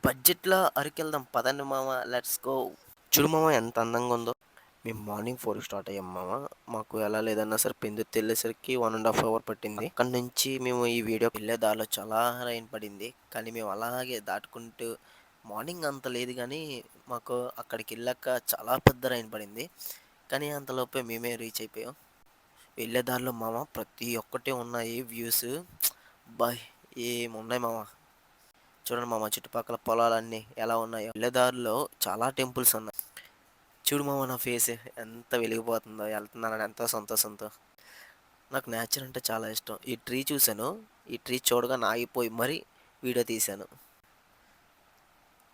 బడ్జెట్‌లో అరకెళ్దాం పదండి మామ లెట్స్ గో. చూడు మామ ఎంత అందంగా ఉందో. మేము మార్నింగ్ 4కి స్టార్ట్ అయ్యాం మామ. మాకు ఎలా లేదన్నా సరే పెందుర్తి ఎళ్ళేసరికి 1 ½ అవర్ పట్టింది. అక్కడి నుంచి మేము ఈ వీడియో వెళ్ళే దారిలో చాలా రైన్ పడింది. కానీ మేము అలాగే దాటుకుంటూ మార్నింగ్ అంత లేదు గానీ, మాకు అక్కడికెళ్ళాక చాలా పెద్ద రైన్ పడింది. కానీ అంతలోపే మేమే రీచ్ అయిపోయాం. వెళ్ళే దారిలో మామ ప్రతి ఒక్కటి ఉన్నాయి వ్యూస్. అబ్బా! ఏమున్నాయి మామ. చూడండి మామ చుట్టుపక్కల పొలాలన్నీ ఎలా ఉన్నాయో. వెళ్ళే దారిలో చాలా టెంపుల్స్ ఉన్నాయి. చూడు మామ నా ఫేస్ ఎంత వెలిగిపోతుందో ఎళ్తున్నానని ఎంతో సంతోషంతో. నాకు నేచర్ అంటే చాలా ఇష్టం. ఈ ట్రీ చూసాను. ఈ ట్రీ చూడగానే ఆగిపోయి మరీ వీడియో తీశాను.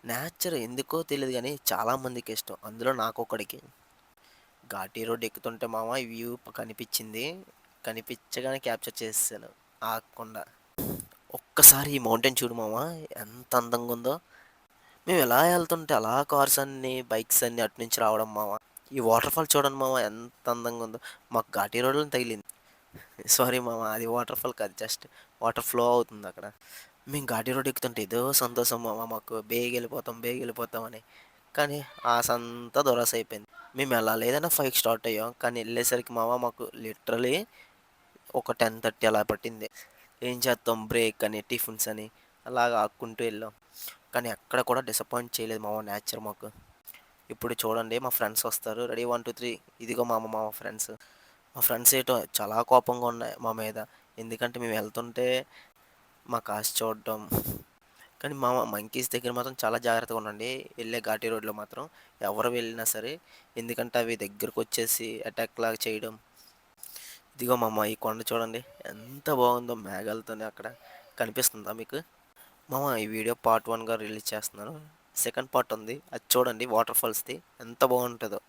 నేచర్ ఎందుకో తెలీదు గానీ చాలా మందికిష్టం. అందులో నాకొక్కడికి. ఘాటీ రోడ్ ఎక్కుతుంటే మామ ఈ వ్యూ కనిపిచ్చింది. కనిపిచ్చగానే క్యాప్చర్ చేసేసాను ఆగకుండా. ఒక్కసారి ఈ మౌంటైన్ చూడు మామ ఎంత అందంగుందో. మేము ఎలా ఎళ్తుంటే అలా కార్స్ అన్నీ, బైక్స్ అన్నీ అటునుంచి రావడం మామ. ఈ వాటర్ ఫాల్ చూడండి మామ ఎంత అందంగా ఉందో. మాకు ఘాటీ రోడ్‌లోనే తగిలింది. సారీ మామ అది వాటర్ ఫాల్ కాదు. జస్ట్ వాటర్ ఫ్లో అవుతుందక్కడ. మేము ఘాటీ రోడ్ ఎక్కుతుంటే ఏదో సంతోషం మామ మాకు. బేగెళ్ళిపోతాం, బేగెళ్ళిపోతాం అని. కానీ ఆశంతా దురాశ అయిపోయింది. మేము ఎలా లేదన్నా 5కి స్టార్ట్ అయ్యాం. కానీ ఎళ్ళేసరికి మామ మాకు లిటరల్లీ ఒక 10:30 అలా పట్టింది. ఏం చేత్తాం బ్రేక్ అని, టిఫిన్స్ అని అలాగా ఆక్కుంటూ ఎళ్ళాం. కానీ ఎక్కడ కూడా డిసప్పాయింట్ చేయలేదు మామ నేచర్ మాకు. ఇప్పుడు చూడండి మా ఫ్రెండ్స్ వస్తారు. రెడీ 1, 2, 3 ఇదిగో మామ మా ఫ్రెండ్స్. మా ఫ్రెండ్స్ ఏటో చాలా కోపంగా ఉన్నాయి మా మీద. ఎందుకంటే మేము వెళ్తుంటే మా కాస్ట్ చూడడం. కానీ మామ మంకీస్ దగ్గర మాత్రం చాలా జాగ్రత్తగా ఉండండి. వెళ్ళే ఘాటీ రోడ్‌లో మాత్రం ఎవరు వెళ్ళినా సరే. ఎందుకంటే అవి దగ్గరకొచ్చేసి అటాక్ లాగా చేయడం. ఇదిగో మామ ఈ కొండ చూడండి ఎంత బాగుందో మేఘాలతోని అక్కడ. కనిపిస్తుందా మీకు? మామ ఈ వీడియో పార్ట్ 1గా రిలీజ్ చేస్తున్నాను. సెకండ్ పార్ట్ ఉంది. అది చూడండి వాటర్ ఫాల్స్‌ది ఎంత బాగుంటదో.